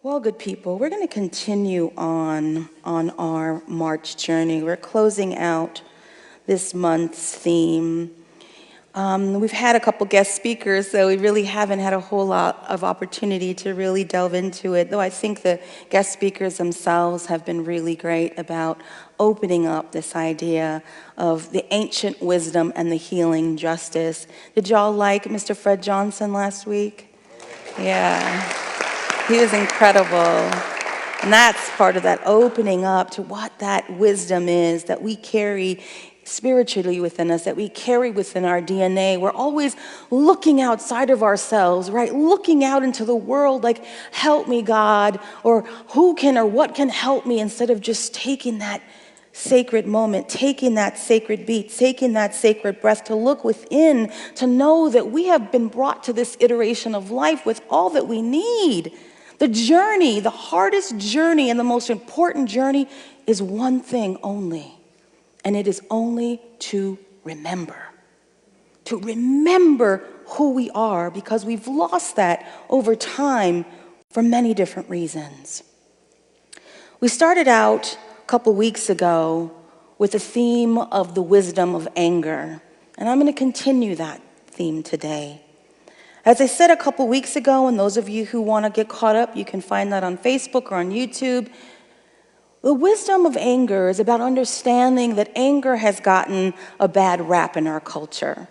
Well, good people, we're going to continue on our March journey. We're closing out this month's theme. We've had a couple guest speakers, so we really haven't had a whole lot of opportunity to really delve into it, though I think the guest speakers themselves have been really great about opening up this idea of the ancient wisdom and the healing justice. Did y'all like Mr. Fred Johnson last week? Yeah. He was incredible. And that's part of that opening up to what that wisdom is that we carry spiritually within us, that we carry within our DNA. We're always looking outside of ourselves, right? Looking out into the world like, help me, God, or who can or what can help me, instead of just taking that sacred moment, taking that sacred beat, taking that sacred breath to look within, to know that we have been brought to this iteration of life with all that we need. The journey, the hardest journey and the most important journey is one thing only, and it is only to remember. To remember who we are, because we've lost that over time for many different reasons. We started out a couple weeks ago with the theme of the wisdom of anger, and I'm going to continue that theme today. As I said a couple weeks ago, and those of you who want to get caught up, you can find that on Facebook or on YouTube. The wisdom of anger is about understanding that anger has gotten a bad rap in our culture.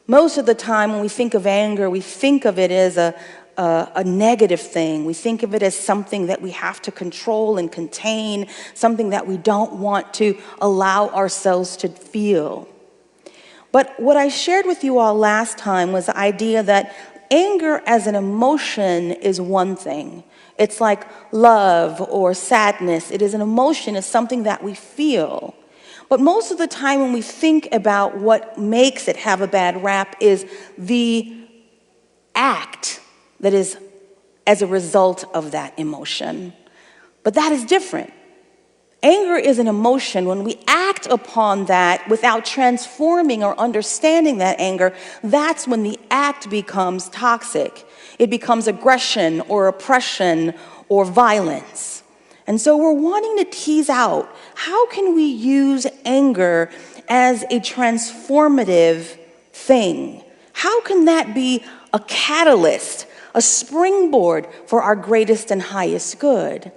Most of the time when we think of anger, we think of it as a negative thing. We think of it as something that we have to control and contain, something that we don't want to allow ourselves to feel. But what I shared with you all last time was the idea that anger as an emotion is one thing. It's like love or sadness. It is an emotion. It's something that we feel. But most of the time when we think about what makes it have a bad rap is the act that is as a result of that emotion. But that is different. Anger is an emotion. When we act upon that without transforming or understanding that anger, that's when the act becomes toxic. It becomes aggression or oppression or violence. And so we're wanting to tease out, how can we use anger as a transformative thing? How can that be a catalyst, a springboard for our greatest and highest good?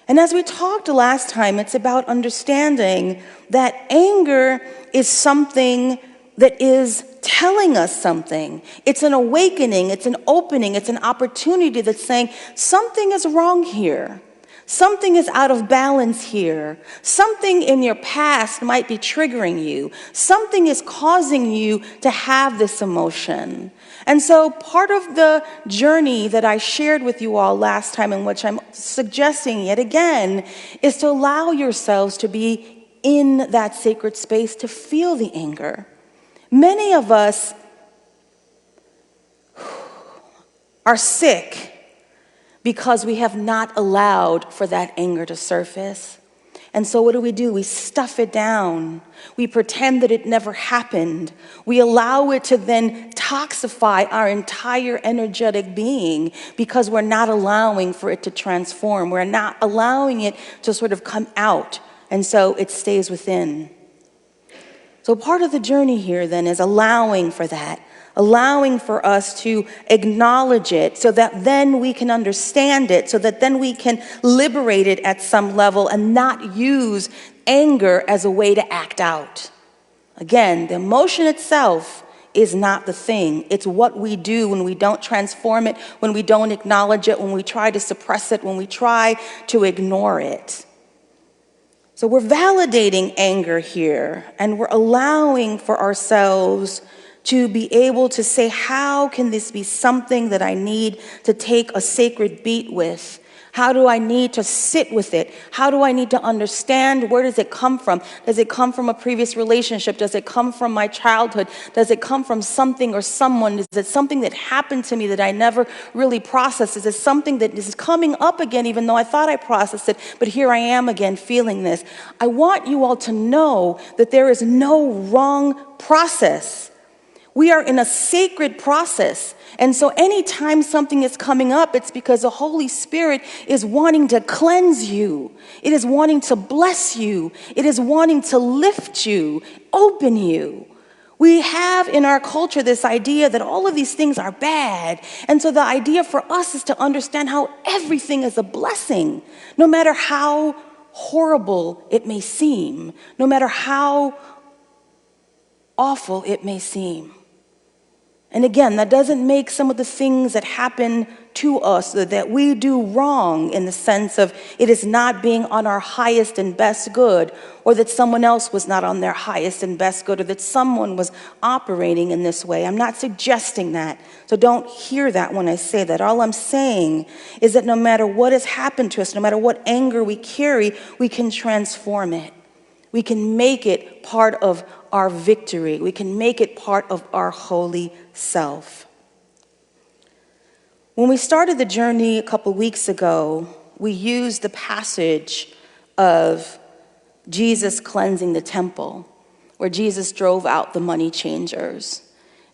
And as we talked last time, it's about understanding that anger is something that is telling us something. It's an awakening, it's an opening, it's an opportunity that's saying something is wrong here. Something is out of balance here. Something in your past might be triggering you. Something is causing you to have this emotion. And so part of the journey that I shared with you all last time, in which I'm suggesting yet again, is to allow yourselves to be in that sacred space to feel the anger. Many of us are sick because we have not allowed for that anger to surface. And so what do? We stuff it down. We pretend that it never happened. We allow it to then toxify our entire energetic being because we're not allowing for it to transform. We're not allowing it to sort of come out. And so it stays within. So part of the journey here then is allowing for that. Allowing for us to acknowledge it so that then we can understand it, so that then we can liberate it at some level and not use anger as a way to act out. Again, the emotion itself is not the thing. It's what we do when we don't transform it, when we don't acknowledge it, when we try to suppress it, when we try to ignore it. So we're validating anger here, and we're allowing for ourselves to be able to say, how can this be something that I need to take a sacred beat with? How do I need to sit with it? How do I need to understand, where does it come from? Does it come from a previous relationship? Does it come from my childhood? Does it come from something or someone? Is it something that happened to me that I never really processed? Is it something that is coming up again, even though I thought I processed it, but here I am again feeling this? I want you all to know that there is no wrong process. We are in a sacred process. And so anytime something is coming up, it's because the Holy Spirit is wanting to cleanse you. It is wanting to bless you. It is wanting to lift you, open you. We have in our culture this idea that all of these things are bad. And so the idea for us is to understand how everything is a blessing, no matter how horrible it may seem, no matter how awful it may seem. And again, that doesn't make some of the things that happen to us that we do wrong in the sense of it is not being on our highest and best good, or that someone else was not on their highest and best good, or that someone was operating in this way. I'm not suggesting that. So don't hear that when I say that. All I'm saying is that no matter what has happened to us, no matter what anger we carry, we can transform it. We can make it part of our victory. We can make it part of our holy self. When we started the journey a couple weeks ago, we used the passage of Jesus cleansing the temple, where Jesus drove out the money changers.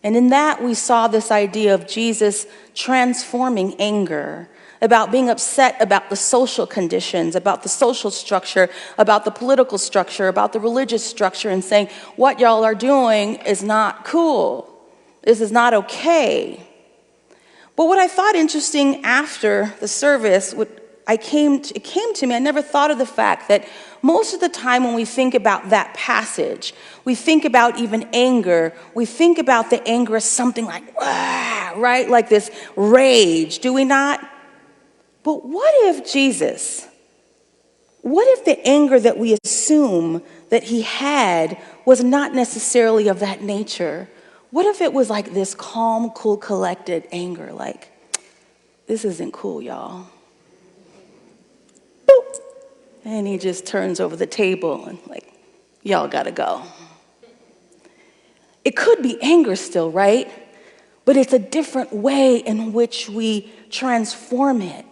And in that, we saw this idea of Jesus transforming anger, about being upset about the social conditions, about the social structure, about the political structure, about the religious structure, and saying, what y'all are doing is not cool. This is not okay. But what I thought interesting after the service, it came to me, I never thought of the fact that most of the time when we think about that passage, we think about even anger, we think about the anger as something like, right? Like this rage, do we not? But what if the anger that we assume that he had was not necessarily of that nature? What if it was like this calm, cool, collected anger, like, this isn't cool, y'all. Boop. And he just turns over the table and like, y'all gotta go. It could be anger still, right? But it's a different way in which we transform it.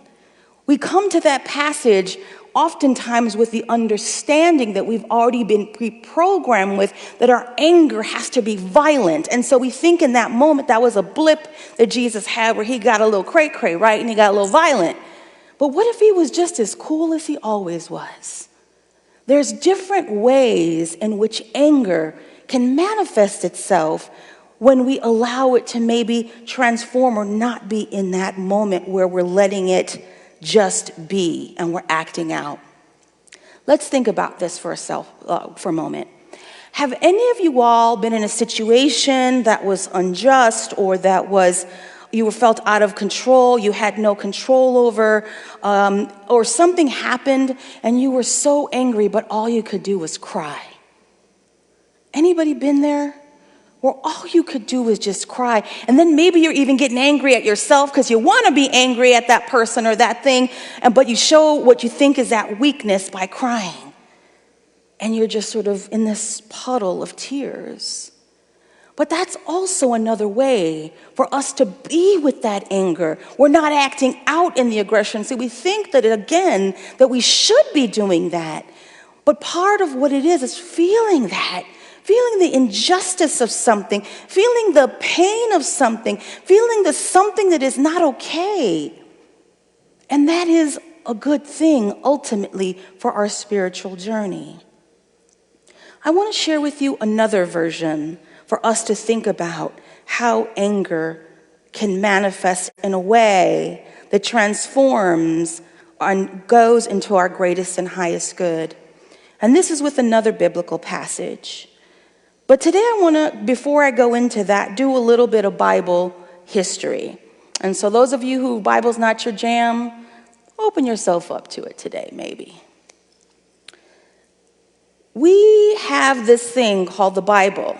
We come to that passage oftentimes with the understanding that we've already been pre-programmed with, that our anger has to be violent. And so we think in that moment that was a blip that Jesus had where he got a little cray-cray, right? And he got a little violent. But what if he was just as cool as he always was? There's different ways in which anger can manifest itself when we allow it to maybe transform or not be in that moment where we're letting it just be and we're acting out. Let's think about this for a moment. Have any of you all been in a situation that was unjust, or that was you were felt out of control, you had no control over, or something happened and you were so angry but all you could do was cry? Anybody been there? Where all you could do was just cry. And then maybe you're even getting angry at yourself because you want to be angry at that person or that thing, but you show what you think is that weakness by crying. And you're just sort of in this puddle of tears. But that's also another way for us to be with that anger. We're not acting out in the aggression. See, we think that, again, that we should be doing that. But part of what it is feeling that. Feeling the injustice of something, feeling the pain of something, feeling the something that is not okay. And that is a good thing, ultimately, for our spiritual journey. I want to share with you another version for us to think about how anger can manifest in a way that transforms and goes into our greatest and highest good. And this is with another biblical passage. But today I want to, before I go into that, do a little bit of Bible history. And so those of you who Bible's not your jam, open yourself up to it today, maybe. We have this thing called the Bible.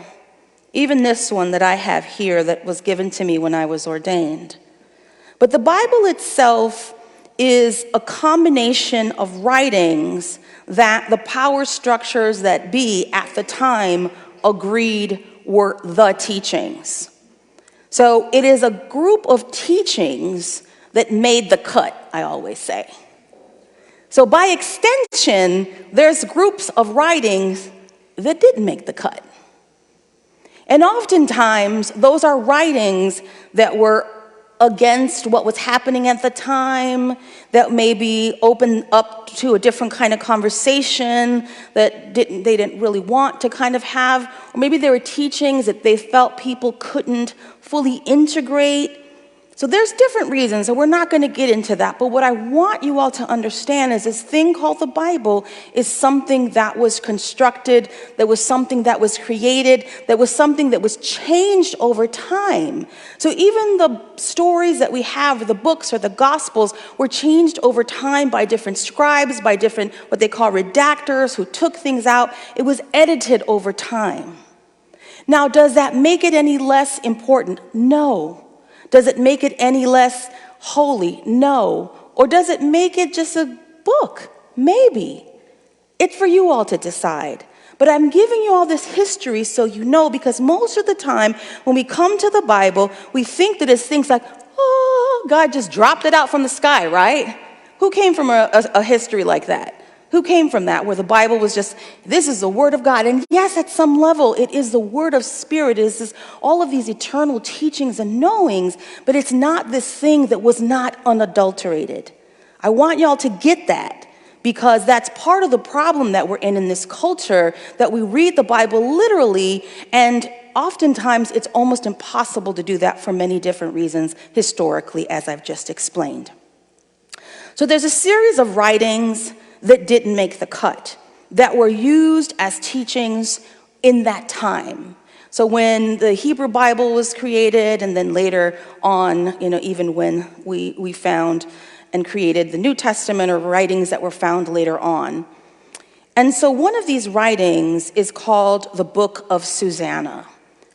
Even this one that I have here that was given to me when I was ordained. But the Bible itself is a combination of writings that the power structures that be at the time agreed were the teachings. So it is a group of teachings that made the cut, I always say. So by extension, there's groups of writings that didn't make the cut. And oftentimes, those are writings that were against what was happening at the time, that maybe opened up to a different kind of conversation that they didn't really want to kind of have, or maybe there were teachings that they felt people couldn't fully integrate. So there's different reasons, and we're not going to get into that. But what I want you all to understand is this thing called the Bible is something that was constructed, that was something that was created, that was something that was changed over time. So even the stories that we have, the books or the Gospels, were changed over time by different scribes, by different what they call redactors who took things out. It was edited over time. Now, does that make it any less important? No. Does it make it any less holy? No. Or does it make it just a book? Maybe. It's for you all to decide. But I'm giving you all this history so you know, because most of the time when we come to the Bible, we think that it's things like, oh, God just dropped it out from the sky, right? Who came from a history like that? Who came from that, where the Bible was just, this is the Word of God? And yes, at some level, it is the Word of Spirit. It is all of these eternal teachings and knowings, but it's not this thing that was not unadulterated. I want y'all to get that, because that's part of the problem that we're in this culture, that we read the Bible literally, and oftentimes it's almost impossible to do that for many different reasons, historically, as I've just explained. So there's a series of writings that didn't make the cut, that were used as teachings in that time. So when the Hebrew Bible was created, and then later on, even when we found and created the New Testament, or writings that were found later on. And so one of these writings is called the Book of Susanna.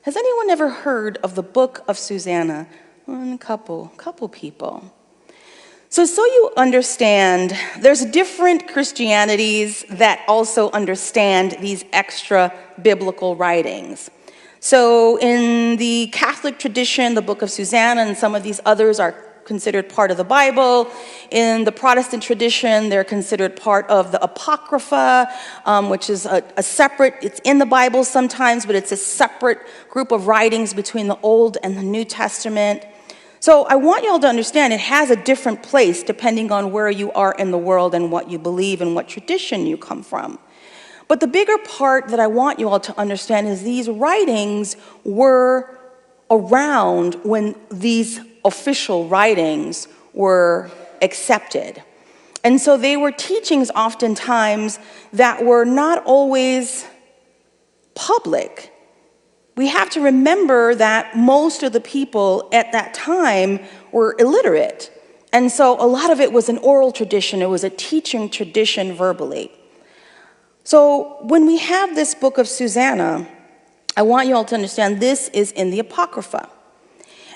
Has anyone ever heard of the Book of Susanna? A couple people. So you understand, there's different Christianities that also understand these extra biblical writings. So in the Catholic tradition, the Book of Susanna and some of these others are considered part of the Bible. In the Protestant tradition, they're considered part of the Apocrypha, which is a separate, it's in the Bible sometimes, but it's a separate group of writings between the Old and the New Testament. So I want you all to understand it has a different place depending on where you are in the world and what you believe and what tradition you come from. But the bigger part that I want you all to understand is these writings were around when these official writings were accepted. And so they were teachings oftentimes that were not always public. We have to remember that most of the people at that time were illiterate. And so a lot of it was an oral tradition. It was a teaching tradition verbally. So when we have this Book of Susanna, I want you all to understand this is in the Apocrypha.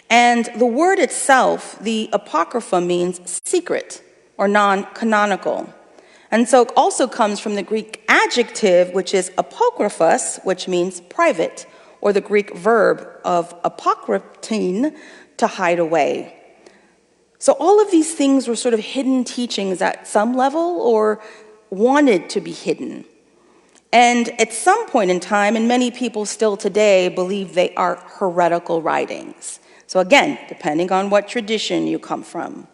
And the word itself, the Apocrypha, means secret or non-canonical. And so it also comes from the Greek adjective, which is apokryphos, which means private, or the Greek verb of apokryptein, to hide away. So all of these things were sort of hidden teachings at some level, or wanted to be hidden. And at some point in time, and many people still today believe they are heretical writings. So again, depending on what tradition you come from.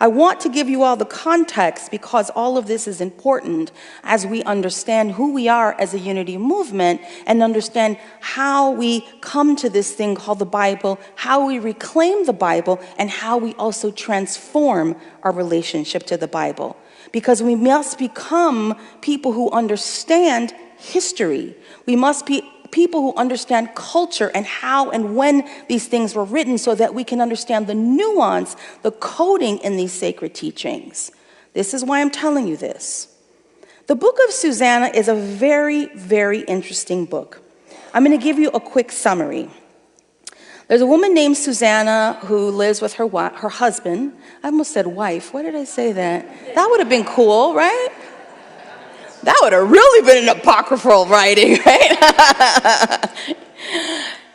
I want to give you all the context because all of this is important as we understand who we are as a unity movement and understand how we come to this thing called the Bible, how we reclaim the Bible, and how we also transform our relationship to the Bible. Because we must become people who understand history. We must be people who understand culture and how and when these things were written so that we can understand the nuance, the coding in these sacred teachings. This is why I'm telling you this. The Book of Susanna is a very, very interesting book. I'm going to give you a quick summary. There's a woman named Susanna who lives with her husband. I almost said wife. Why did I say that? That would have been cool, right? That would have really been an apocryphal writing, right?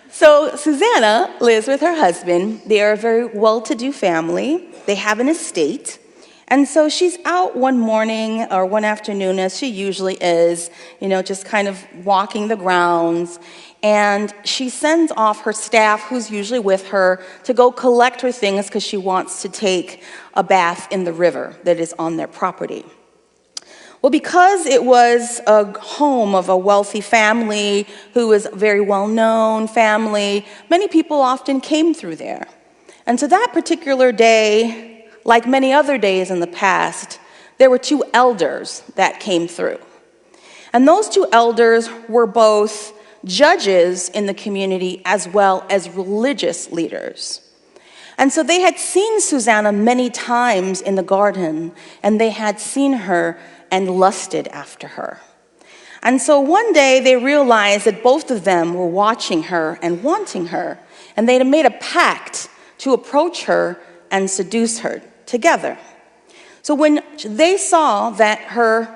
So Susanna lives with her husband. They are a very well-to-do family. They have an estate. And so she's out one morning or one afternoon, as she usually is, just kind of walking the grounds. And she sends off her staff, who's usually with her, to go collect her things because she wants to take a bath in the river that is on their property. Well, because it was a home of a wealthy family who was a very well-known family, many people often came through there. And so that particular day, like many other days in the past, there were two elders that came through. And those two elders were both judges in the community as well as religious leaders. And so they had seen Susanna many times in the garden, and they had seen her and lusted after her. And so one day they realized that both of them were watching her and wanting her, and they had made a pact to approach her and seduce her together. So when they saw that her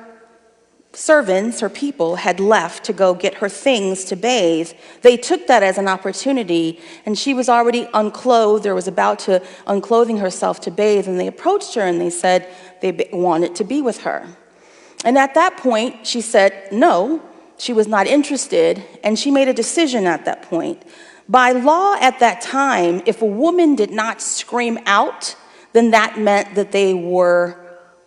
servants, her people, had left to go get her things to bathe, they took that as an opportunity, and she was already unclothed or was about to unclothing herself to bathe, and they approached her and they said they wanted to be with her. And at that point, she said no, she was not interested, and she made a decision at that point. By law at that time, if a woman did not scream out, then that meant that they were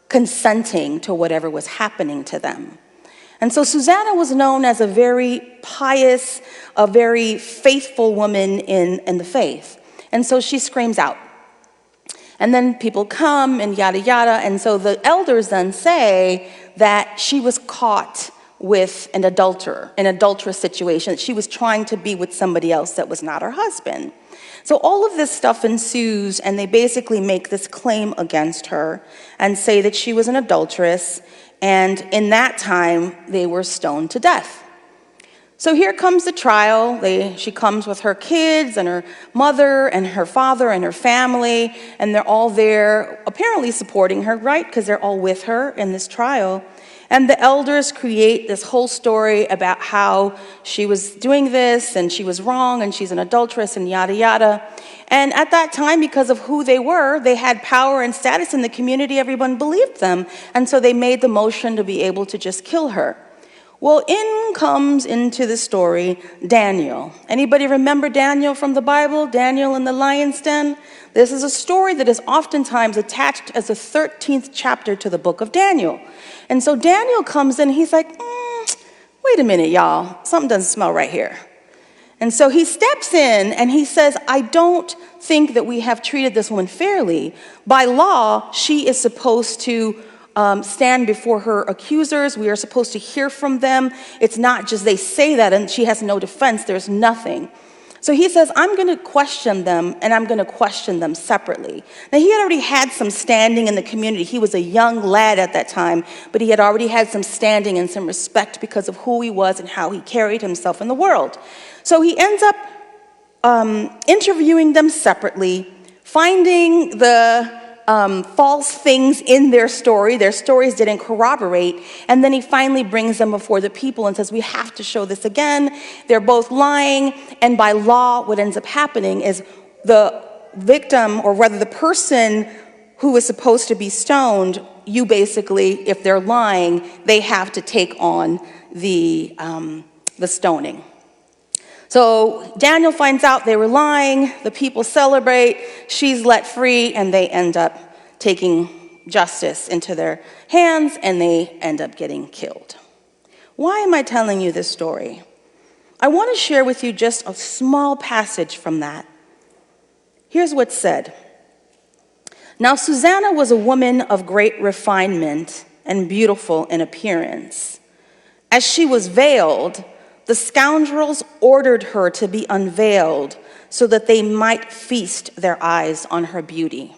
consenting to whatever was happening to them. And so Susanna was known as a very pious, a very faithful woman in the faith. And so she screams out. And then people come and yada yada. And so the elders then say that she was caught with an adulterous situation, that she was trying to be with somebody else that was not her husband. So all of this stuff ensues, and they basically make this claim against her and say that she was an adulteress, and in that time, they were stoned to death. So here comes the trial. She comes with her kids and her mother and her father and her family, and they're all there apparently supporting her, right? Because they're all with her in this trial. And the elders create this whole story about how she was doing this and she was wrong and she's an adulteress and yada yada. And at that time, because of who they were, they had power and status in the community. Everyone believed them. And so they made the motion to be able to just kill her. Well, in comes into the story Daniel. Anybody remember Daniel from the Bible? Daniel in the lion's den? This is a story that is oftentimes attached as the 13th chapter to the book of Daniel. And so Daniel comes in, he's like, wait a minute, y'all. Something doesn't smell right here. And so he steps in and he says, I don't think that we have treated this woman fairly. By law, she is supposed to stand before her accusers. We are supposed to hear from them. It's not just they say that and she has no defense. There's nothing. So he says, I'm going to question them, and I'm going to question them separately. Now, he had already had some standing in the community. He was a young lad at that time, but he had already had some standing and some respect because of who he was and how he carried himself in the world. So he ends up interviewing them separately, finding the false things in their story. Their stories didn't corroborate. And then he finally brings them before the people and says, we have to show this again. They're both lying. And by law, what ends up happening is the victim, or rather the person who is supposed to be stoned, you basically, if they're lying, they have to take on the stoning. So Daniel finds out they were lying, the people celebrate, she's let free, and they end up taking justice into their hands, and they end up getting killed. Why am I telling you this story? I want to share with you just a small passage from that. Here's what's said. Now Susanna was a woman of great refinement and beautiful in appearance. As she was veiled, the scoundrels ordered her to be unveiled so that they might feast their eyes on her beauty.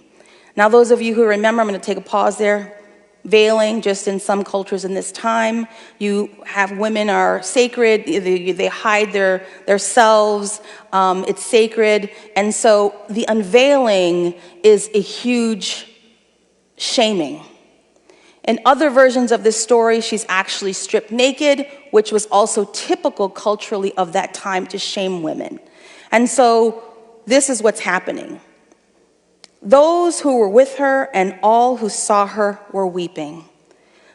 Now, those of you who remember, I'm going to take a pause there. Veiling, just in some cultures in this time, you have women are sacred. They hide their selves. It's sacred. And so the unveiling is a huge shaming. In other versions of this story, she's actually stripped naked, which was also typical culturally of that time to shame women. And so this is what's happening. Those who were with her and all who saw her were weeping.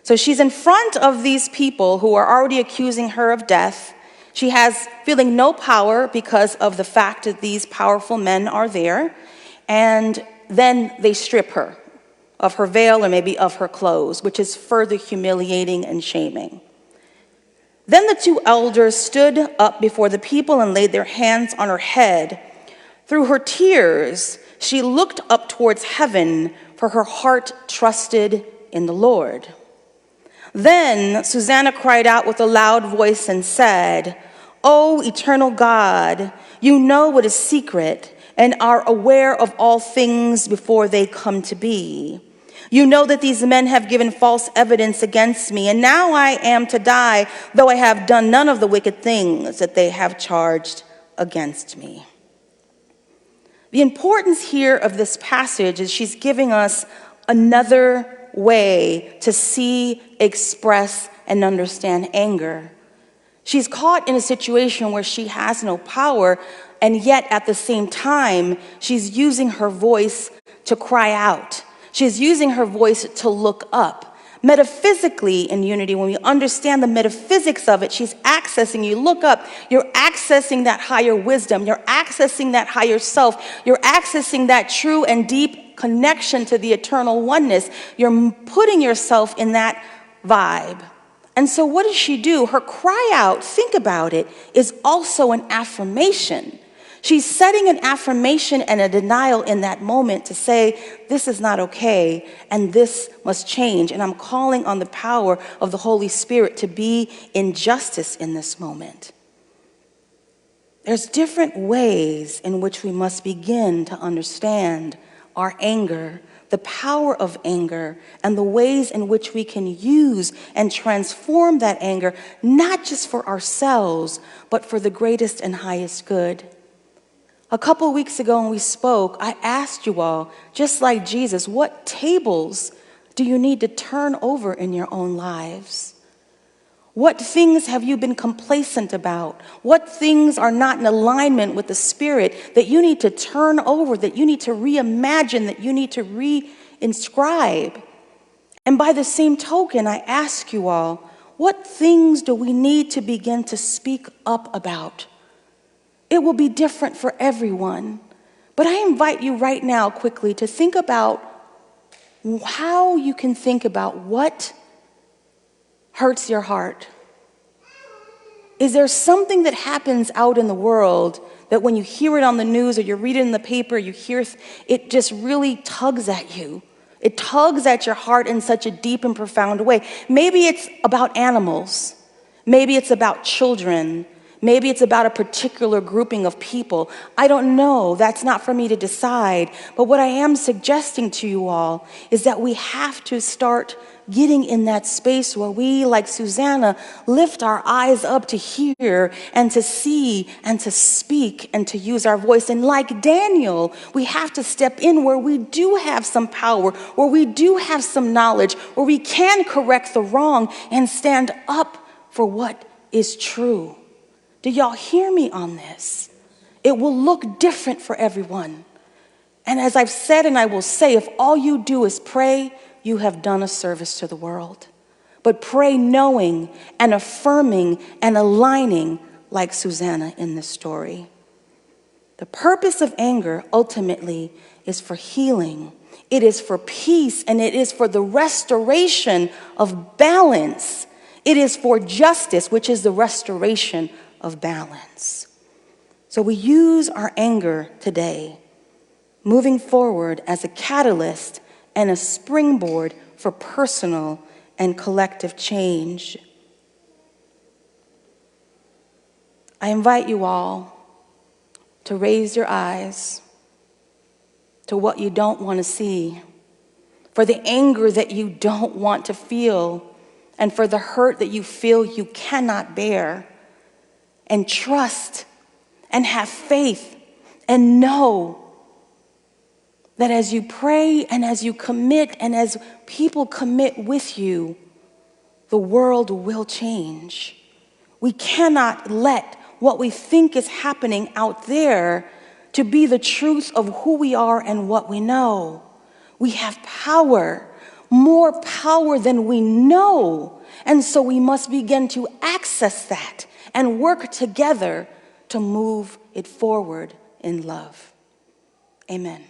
So she's in front of these people who are already accusing her of death. She has feeling no power because of the fact that these powerful men are there, and then they strip her of her veil or maybe of her clothes, which is further humiliating and shaming. Then the two elders stood up before the people and laid their hands on her head. Through her tears, she looked up towards heaven, for her heart trusted in the Lord. Then Susanna cried out with a loud voice and said, "O eternal God, you know what is secret and are aware of all things before they come to be. You know that these men have given false evidence against me, and now I am to die, though I have done none of the wicked things that they have charged against me." The importance here of this passage is she's giving us another way to see, express, and understand anger. She's caught in a situation where she has no power, and yet at the same time, she's using her voice to cry out. She's using her voice to look up. Metaphysically, in unity, when we understand the metaphysics of it, she's accessing, you look up, you're accessing that higher wisdom, you're accessing that higher self, you're accessing that true and deep connection to the eternal oneness. You're putting yourself in that vibe. And so what does she do? Her cry out, think about it, is also an affirmation. She's setting an affirmation and a denial in that moment to say, this is not okay, and this must change. And I'm calling on the power of the Holy Spirit to be in justice in this moment. There's different ways in which we must begin to understand our anger, the power of anger, and the ways in which we can use and transform that anger, not just for ourselves, but for the greatest and highest good. A couple of weeks ago when we spoke, I asked you all, just like Jesus, what tables do you need to turn over in your own lives? What things have you been complacent about? What things are not in alignment with the Spirit that you need to turn over, that you need to reimagine, that you need to reinscribe? And by the same token, I ask you all, what things do we need to begin to speak up about? It will be different for everyone. But I invite you right now quickly to think about how you can think about what hurts your heart. Is there something that happens out in the world that when you hear it on the news or you read it in the paper, you hear it just really tugs at you? It tugs at your heart in such a deep and profound way. Maybe it's about animals. Maybe it's about children. Maybe it's about a particular grouping of people. I don't know. That's not for me to decide. But what I am suggesting to you all is that we have to start getting in that space where we, like Susanna, lift our eyes up to hear and to see and to speak and to use our voice. And like Daniel, we have to step in where we do have some power, where we do have some knowledge, where we can correct the wrong and stand up for what is true. Do y'all hear me on this? It will look different for everyone. And as I've said and I will say, if all you do is pray, you have done a service to the world. But pray knowing and affirming and aligning like Susanna in this story. The purpose of anger ultimately is for healing. It is for peace, and it is for the restoration of balance. It is for justice, which is the restoration of balance. So we use our anger today, moving forward as a catalyst and a springboard for personal and collective change. I invite you all to raise your eyes to what you don't want to see, for the anger that you don't want to feel, and for the hurt that you feel you cannot bear. And trust and have faith and know that as you pray and as you commit and as people commit with you, the world will change. We cannot let what we think is happening out there to be the truth of who we are and what we know. We have power, more power than we know. And so we must begin to access that and work together to move it forward in love. Amen.